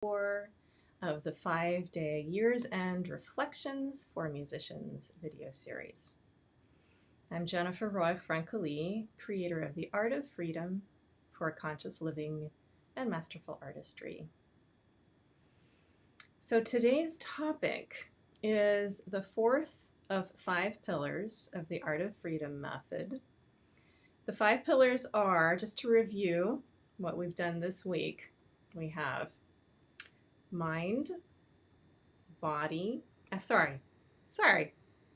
4 of the 5-day Year's End Reflections for Musicians video series. I'm Jennifer Roig-Francolí, creator of the Art of Freedom for Conscious Living and Masterful Artistry. So today's topic is the fourth of 5 pillars of the Art of Freedom method. The 5 pillars are, just to review what we've done this week, we have mind, body, sorry,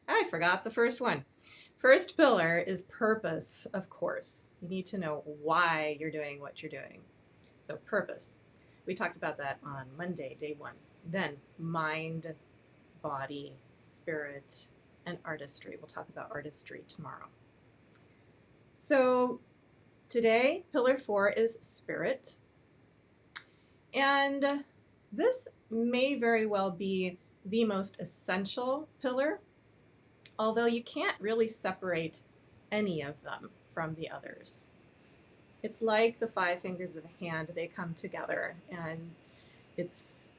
I forgot the first one. First pillar is purpose, of course. You need to know why you're doing what you're doing. So purpose. We talked about that on Monday, day 1. Then mind, body, spirit, and artistry. We'll talk about artistry tomorrow. So today, pillar 4 is spirit. And this may very well be the most essential pillar, although you can't really separate any of them from the others. It's like the 5 fingers of a hand. They come together, and it's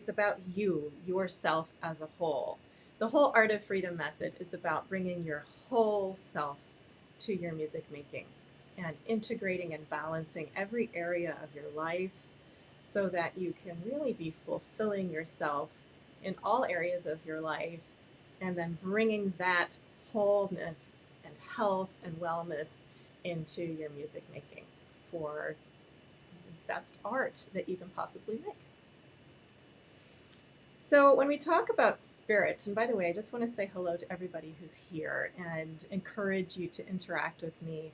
about you, yourself as a whole. The whole Art of Freedom method is about bringing your whole self to your music making and integrating and balancing every area of your life so that you can really be fulfilling yourself in all areas of your life, and then bringing that wholeness and health and wellness into your music making for the best art that you can possibly make. So when we talk about spirit, and by the way, I just want to say hello to everybody who's here and encourage you to interact with me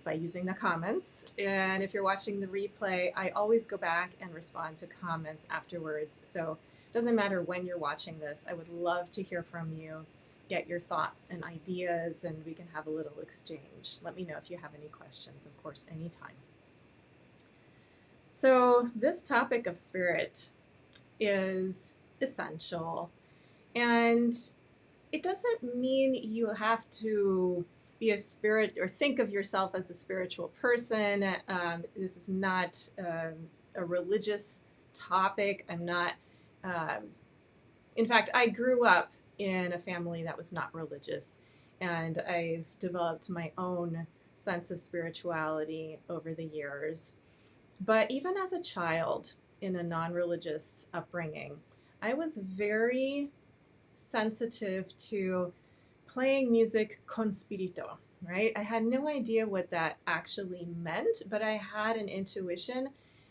by using the comments. And if you're watching the replay, I always go back and respond to comments afterwards. So it doesn't matter when you're watching this. I would love to hear from you, get your thoughts and ideas, and we can have a little exchange. Let me know if you have any questions, of course, anytime. So this topic of spirit is essential, and it doesn't mean you have to be a spirit or think of yourself as a spiritual person. This is not a religious topic. I'm not, in fact, I grew up in a family that was not religious, and I've developed my own sense of spirituality over the years. But even as a child in a non-religious upbringing, I was very sensitive to playing music con spirito, right? I had no idea what that actually meant, but I had an intuition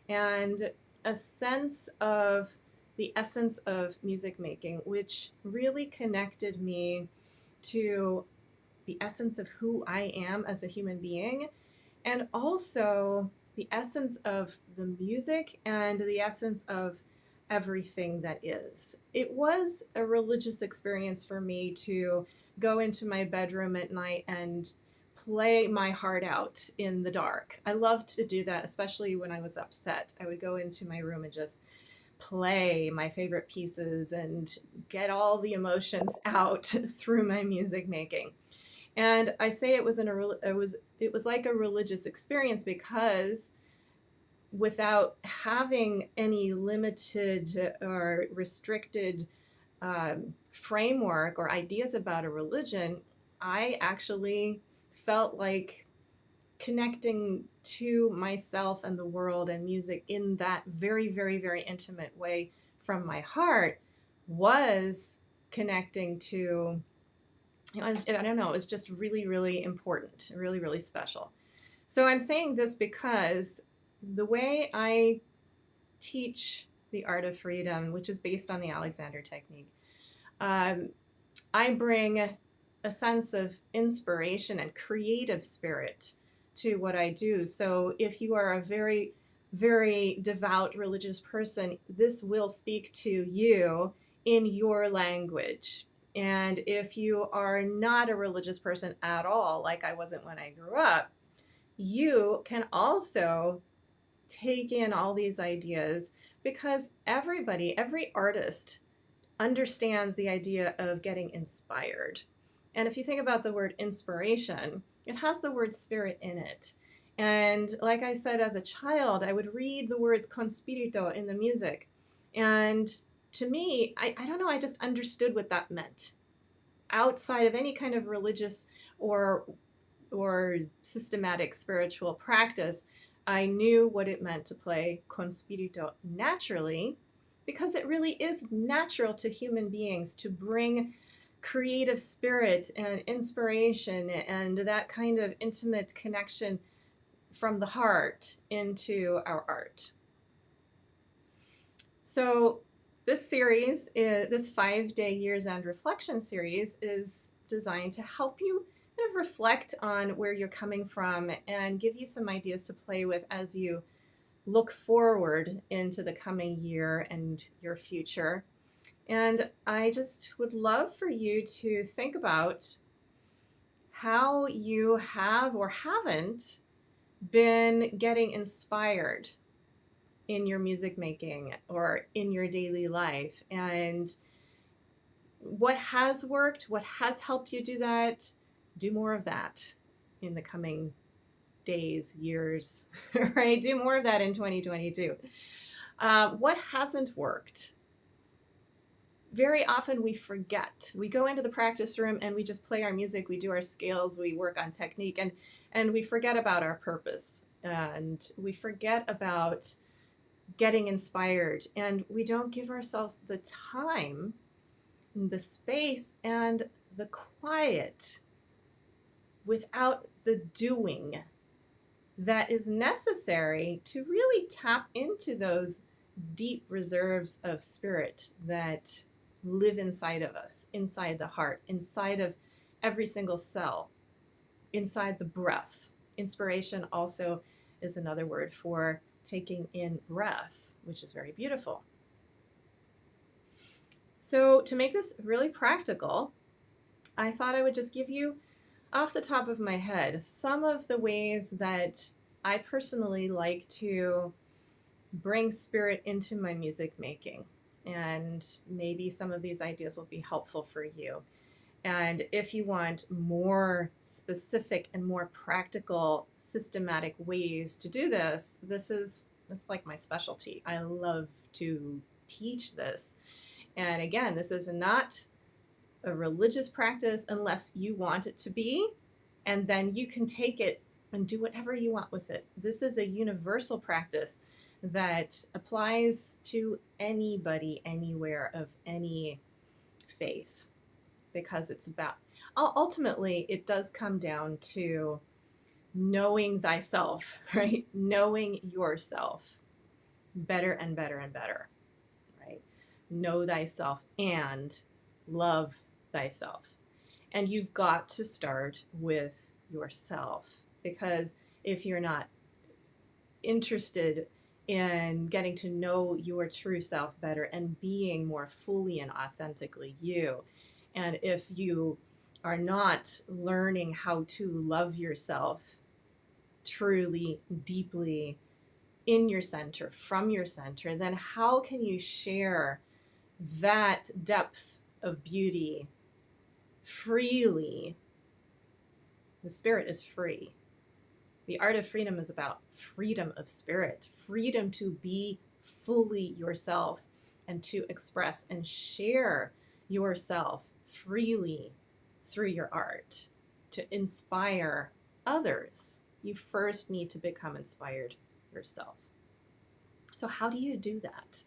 and a sense of the essence of music making, which really connected me to the essence of who I am as a human being, and also the essence of the music and the essence of everything that is. It was a religious experience for me to go into my bedroom at night and play my heart out in the dark. I loved to do that, especially when I was upset. I would go into my room and just play my favorite pieces and get all the emotions out through my music making. And I say it was like a religious experience because without having any limited or restricted framework or ideas about a religion, I actually felt like connecting to myself and the world and music in that very, very, very intimate way from my heart was connecting to, I don't know, it was just really, really important, really, really special. So I'm saying this because the way I teach the Art of Freedom, which is based on the Alexander technique, I bring a sense of inspiration and creative spirit to what I do. So if you are a very, very devout religious person, this will speak to you in your language. And if you are not a religious person at all, like I wasn't when I grew up, you can also take in all these ideas because every artist understands the idea of getting inspired. And if you think about the word inspiration, it has the word spirit in it. And like I said, as a child, I would read the words con spirito in the music, And to me, I don't know, I just understood what that meant. Outside of any kind of religious or systematic spiritual practice, I knew what it meant to play con spirito naturally, because it really is natural to human beings to bring creative spirit and inspiration and that kind of intimate connection from the heart into our art. So this series, this 5-day Year's End Reflection series, is designed to help you kind of reflect on where you're coming from and give you some ideas to play with as you look forward into the coming year and your future. And I just would love for you to think about how you have or haven't been getting inspired in your music making or in your daily life, and what has worked, what has helped you do that. Do more of that in the coming days, years, right? Do more of that in 2022. What hasn't worked? Very often we forget. We go into the practice room and we just play our music, we do our scales, we work on technique, and we forget about our purpose, and we forget about getting inspired, and we don't give ourselves the time, the space, and the quiet without the doing that is necessary to really tap into those deep reserves of spirit that live inside of us, inside the heart, inside of every single cell, inside the breath. Inspiration also is another word for taking in breath, which is very beautiful. So to make this really practical, I thought I would just give you, off the top of my head, some of the ways that I personally like to bring spirit into my music making. And maybe some of these ideas will be helpful for you. And if you want more specific and more practical, systematic ways to do this, this is like my specialty. I love to teach this. And again, this is not a religious practice unless you want it to be, and then you can take it and do whatever you want with it. This is a universal practice that applies to anybody, anywhere, of any faith, because it's about, ultimately, it does come down to knowing thyself, right? Knowing yourself better and better and better, right? Know thyself and love thyself. And you've got to start with yourself, because if you're not interested in getting to know your true self better and being more fully and authentically you, and if you are not learning how to love yourself truly, deeply, in your center, from your center, then how can you share that depth of beauty freely? The spirit is free. The art of freedom is about freedom of spirit, freedom to be fully yourself and to express and share yourself freely through your art, to inspire others. You first need to become inspired yourself. So how do you do that?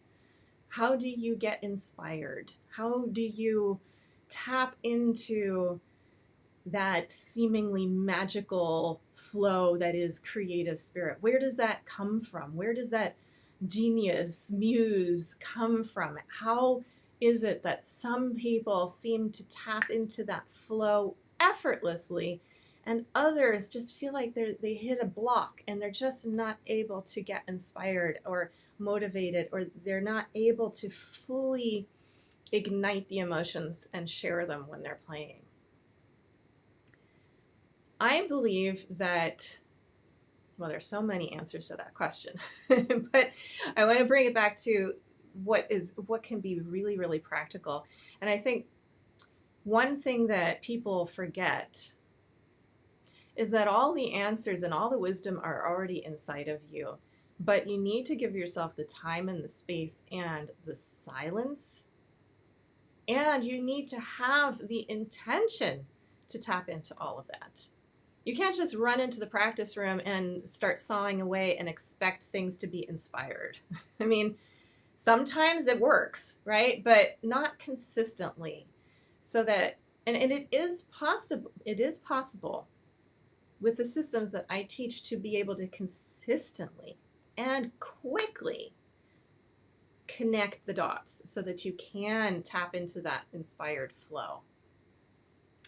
How do you get inspired? How do you tap into that seemingly magical flow that is creative spirit? Where does that come from? Where does that genius, muse come from? How is it that some people seem to tap into that flow effortlessly and others just feel like they hit a block and they're just not able to get inspired or motivated, or they're not able to fully ignite the emotions and share them when they're playing? I believe that, well, there's so many answers to that question, but I want to bring it back to what can be really, really practical. And I think one thing that people forget is that all the answers and all the wisdom are already inside of you. But you need to give yourself the time and the space and the silence. And you need to have the intention to tap into all of that. You can't just run into the practice room and start sawing away and expect things to be inspired. I mean, sometimes it works, right? But not consistently. So that, and it is possible with the systems that I teach to be able to consistently and quickly connect the dots so that you can tap into that inspired flow.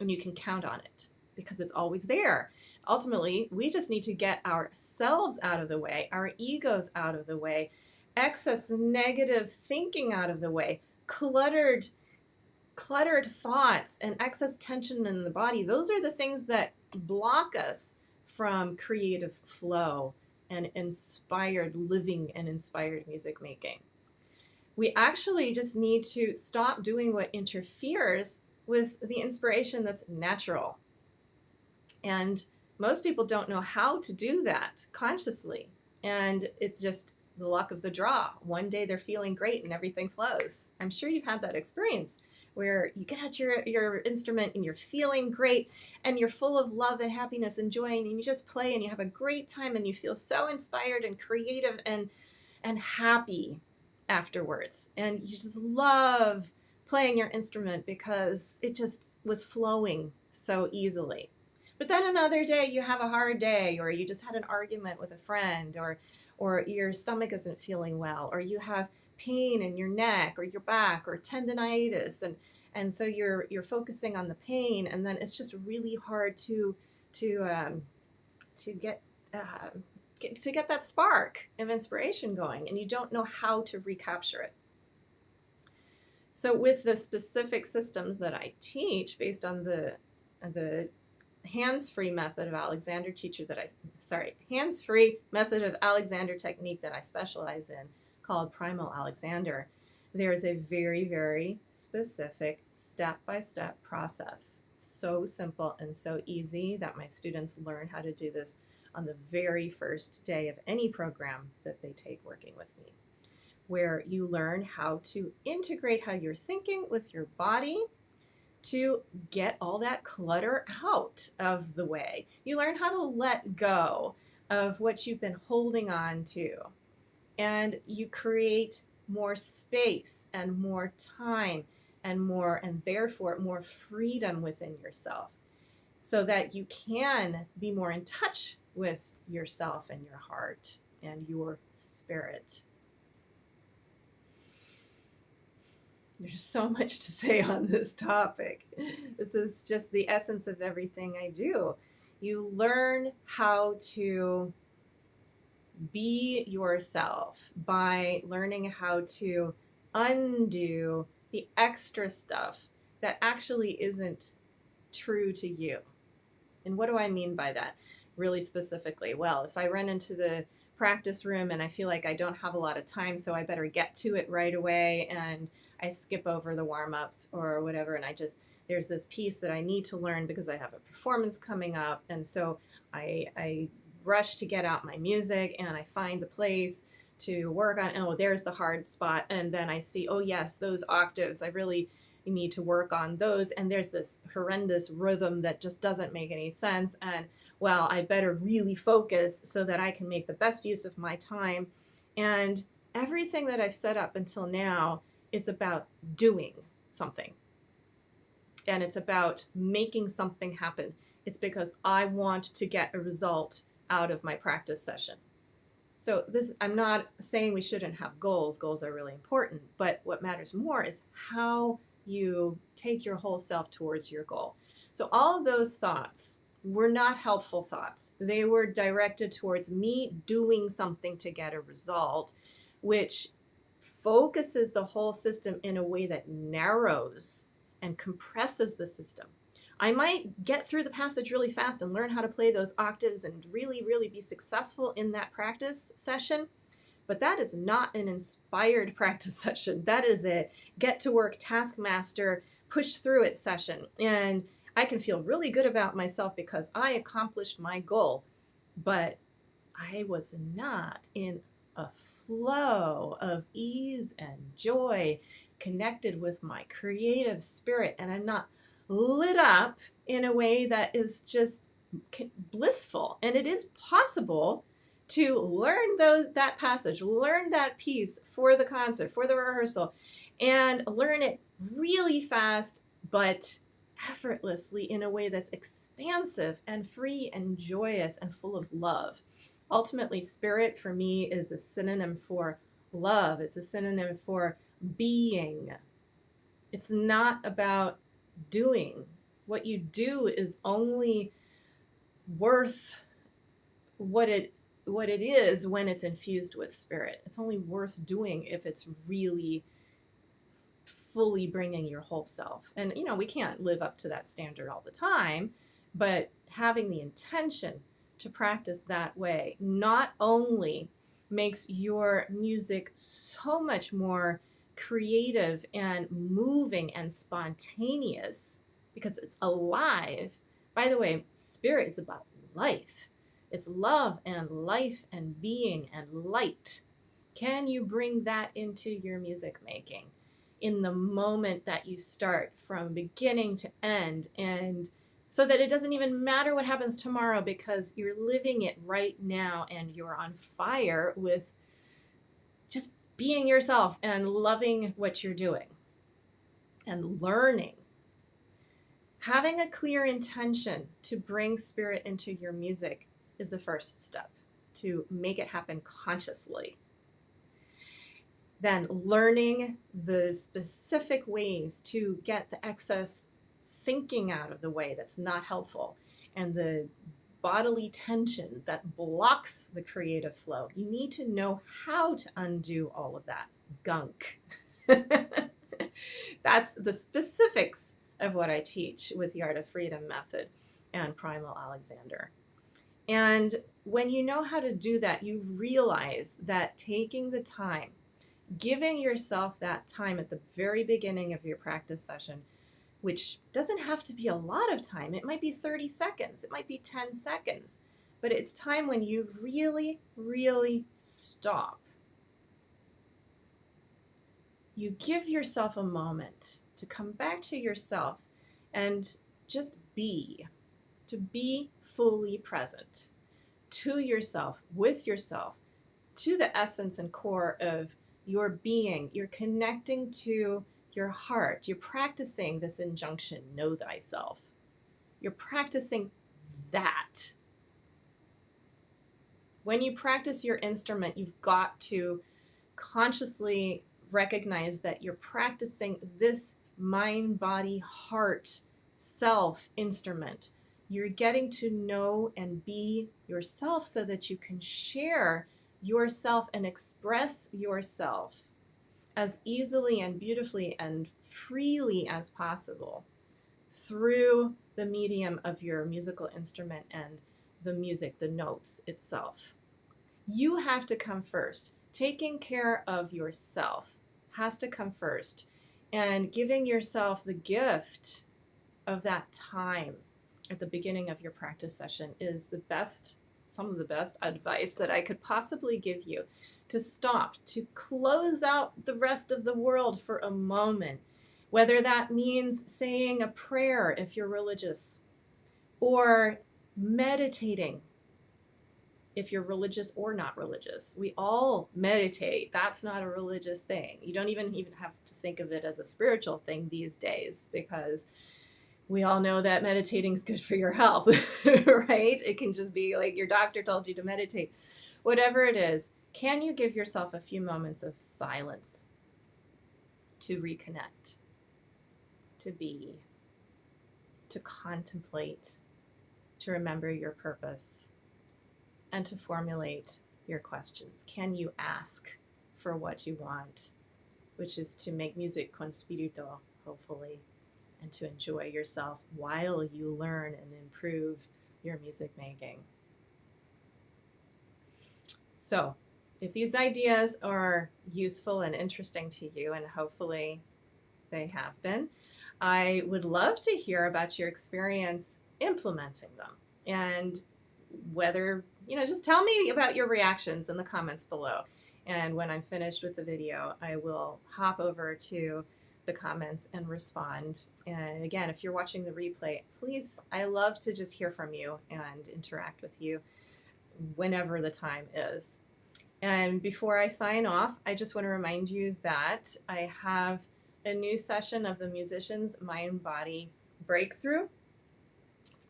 And you can count on it because it's always there. Ultimately, we just need to get ourselves out of the way, our egos out of the way, excess negative thinking out of the way, cluttered thoughts and excess tension in the body. Those are the things that block us from creative flow and inspired living and inspired music making. We actually just need to stop doing what interferes with the inspiration that's natural. And most people don't know how to do that consciously. And it's just the luck of the draw. One day they're feeling great and everything flows. I'm sure you've had that experience where you get out your instrument and you're feeling great and you're full of love and happiness and joy, and you just play and you have a great time and you feel so inspired and creative and happy afterwards. And you just love playing your instrument because it just was flowing so easily. But then another day you have a hard day, or you just had an argument with a friend, or your stomach isn't feeling well, or you have pain in your neck or your back or tendonitis, and so you're focusing on the pain, and then it's just really hard to get that spark of inspiration going, and you don't know how to recapture it. So with the specific systems that I teach based on the hands-free method of Alexander hands-free method of Alexander technique that I specialize in, called Primal Alexander, there's a very, very specific step-by-step process. So simple and so easy that my students learn how to do this on the very first day of any program that they take working with me, where you learn how to integrate how you're thinking with your body to get all that clutter out of the way. You learn how to let go of what you've been holding on to, and you create more space and more time and therefore more freedom within yourself, so that you can be more in touch with yourself and your heart and your spirit. There's so much to say on this topic. This is just the essence of everything I do. You learn how to be yourself by learning how to undo the extra stuff that actually isn't true to you. And what do I mean by that really specifically? Well, if I run into the practice room and I feel like I don't have a lot of time, so I better get to it right away, and I skip over the warm-ups or whatever, and there's this piece that I need to learn because I have a performance coming up, and so I rush to get out my music, and I find the place to work on, oh, there's the hard spot, and then I see, oh yes, those octaves, I really need to work on those, and there's this horrendous rhythm that just doesn't make any sense, and well, I better really focus so that I can make the best use of my time. And everything that I've set up until now is about doing something. And it's about making something happen. It's because I want to get a result out of my practice session. So I'm not saying we shouldn't have goals. Goals are really important. But what matters more is how you take your whole self towards your goal. So all of those thoughts were not helpful thoughts. They were directed towards me doing something to get a result, which focuses the whole system in a way that narrows and compresses the system. I might get through the passage really fast and learn how to play those octaves and really, really be successful in that practice session, but that is not an inspired practice session. That is a get to work taskmaster, push through it session. And I can feel really good about myself because I accomplished my goal, but I was not in a flow of ease and joy connected with my creative spirit, and I'm not lit up in a way that is just blissful. And it is possible to learn that passage, learn that piece for the concert, for the rehearsal, and learn it really fast, but effortlessly in a way that's expansive and free and joyous and full of love. Ultimately, spirit for me is a synonym for love. It's a synonym for being. It's not about doing. What you do is only worth what it is when it's infused with spirit. It's only worth doing if it's really fully bringing your whole self. And we can't live up to that standard all the time, but having the intention to practice that way not only makes your music so much more creative and moving and spontaneous because it's alive. By the way, spirit is about life. It's love and life and being and light. Can you bring that into your music making in the moment that you start, from beginning to end, and so that it doesn't even matter what happens tomorrow because you're living it right now and you're on fire with just being yourself and loving what you're doing and learning. Having a clear intention to bring spirit into your music is the first step to make it happen consciously. Then learning the specific ways to get the excess thinking out of the way that's not helpful and the bodily tension that blocks the creative flow. You need to know how to undo all of that gunk. That's the specifics of what I teach with the Art of Freedom method and Primal Alexander. And when you know how to do that, you realize that taking the time, giving yourself that time at the very beginning of your practice session, which doesn't have to be a lot of time. It might be 30 seconds. It might be 10 seconds. But it's time when you really, really stop. You give yourself a moment to come back to yourself and just be, to be fully present to yourself, with yourself, to the essence and core of your being. You're connecting to your heart. You're practicing this injunction, know thyself. You're practicing that. When you practice your instrument, you've got to consciously recognize that you're practicing this mind, body, heart, self instrument. You're getting to know and be yourself so that you can share yourself and express yourself as easily and beautifully and freely as possible through the medium of your musical instrument and the music, the notes itself. You have to come first. Taking care of yourself has to come first. And giving yourself the gift of that time at the beginning of your practice session is some of the best advice that I could possibly give you. To stop, to close out the rest of the world for a moment, whether that means saying a prayer if you're religious, or meditating if you're religious or not religious. We all meditate. That's not a religious thing. You don't even have to think of it as a spiritual thing these days, because we all know that meditating is good for your health, right? It can just be like your doctor told you to meditate. Whatever it is, can you give yourself a few moments of silence to reconnect, to be, to contemplate, to remember your purpose, and to formulate your questions? Can you ask for what you want, which is to make music con spirito, hopefully, and to enjoy yourself while you learn and improve your music making? So, if these ideas are useful and interesting to you, and hopefully they have been, I would love to hear about your experience implementing them, and whether just tell me about your reactions in the comments below. And when I'm finished with the video, I will hop over to the comments and respond. And again, if you're watching the replay, please, I love to just hear from you and interact with you whenever the time is. And before I sign off, I just want to remind you that I have a new session of the Musician's Mind Body Breakthrough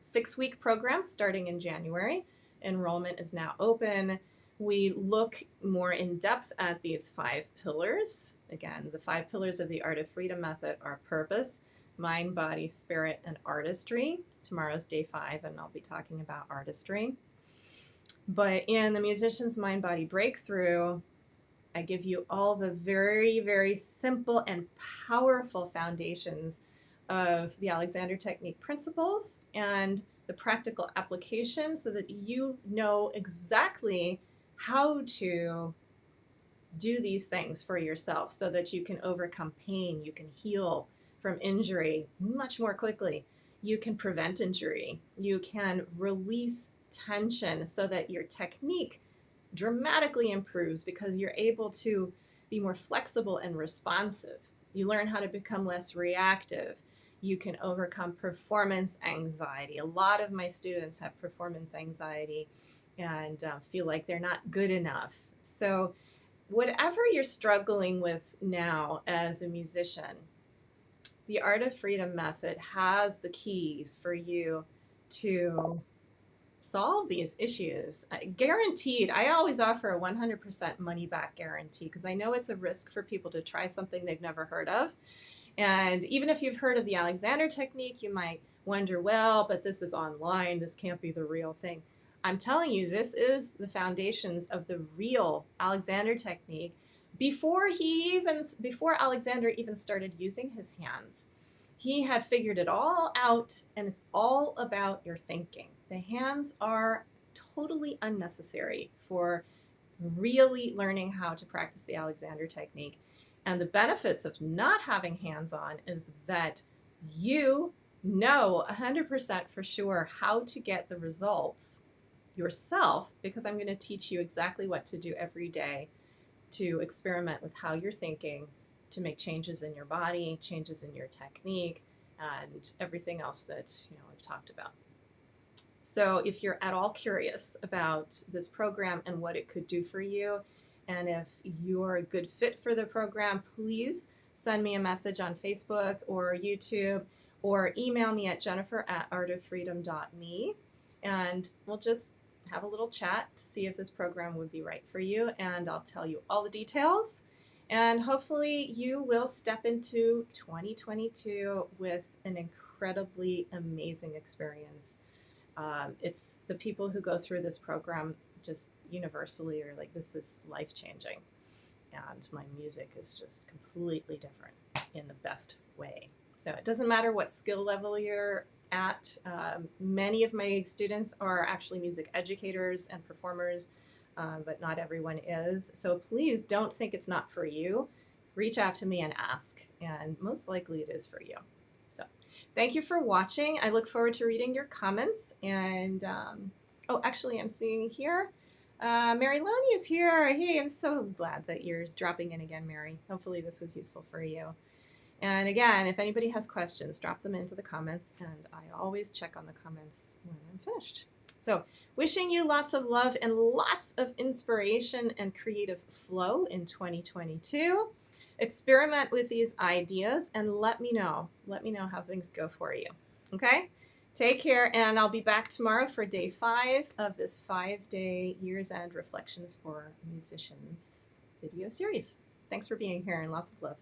6-week program starting in January. Enrollment is now open. We look more in depth at these 5 pillars. Again, the 5 pillars of the Art of Freedom method are purpose, mind, body, spirit, and artistry. Tomorrow's day 5, and I'll be talking about artistry. But in the Musician's Mind Body Breakthrough, I give you all the very, very simple and powerful foundations of the Alexander Technique principles and the practical application so that you know exactly how to do these things for yourself so that you can overcome pain, you can heal from injury much more quickly, you can prevent injury, you can release tension so that your technique dramatically improves because you're able to be more flexible and responsive. You learn how to become less reactive. You can overcome performance anxiety. A lot of my students have performance anxiety and feel like they're not good enough. So whatever you're struggling with now as a musician, the Art of Freedom method has the keys for you to solve these issues. Guaranteed. I always offer a 100% money back guarantee because I know it's a risk for people to try something they've never heard of. And even if you've heard of the Alexander Technique, you might wonder, well, but this is online, this can't be the real thing. I'm telling you, this is the foundations of the real Alexander Technique before Alexander even started using his hands. He had figured it all out, and it's all about your thinking. The hands are totally unnecessary for really learning how to practice the Alexander Technique. And the benefits of not having hands on is that you know 100% for sure how to get the results yourself, because I'm going to teach you exactly what to do every day to experiment with how you're thinking, to make changes in your body, changes in your technique, and everything else that we've talked about. So if you're at all curious about this program and what it could do for you, and if you're a good fit for the program, please send me a message on Facebook or YouTube, or email me at jennifer@artoffreedom.me, and we'll just have a little chat to see if this program would be right for you, and I'll tell you all the details. And hopefully you will step into 2022 with an incredibly amazing experience. It's the people who go through this program just universally are like, this is life-changing. And my music is just completely different in the best way. So it doesn't matter what skill level you're at. Many of my students are actually music educators and performers, but not everyone is. So please don't think it's not for you. Reach out to me and ask, and most likely it is for you. So thank you for watching. I look forward to reading your comments. And oh, actually, I'm seeing here, Mary Loney is here. Hey, I'm so glad that you're dropping in again, Mary. Hopefully this was useful for you. And again, if anybody has questions, drop them into the comments, and I always check on the comments when I'm finished. So wishing you lots of love and lots of inspiration and creative flow in 2022. Experiment with these ideas and let me know how things go for you. Okay? Take care, and I'll be back tomorrow for day 5 of this 5-day Year's End Reflections for Musicians video series. Thanks for being here, and lots of love.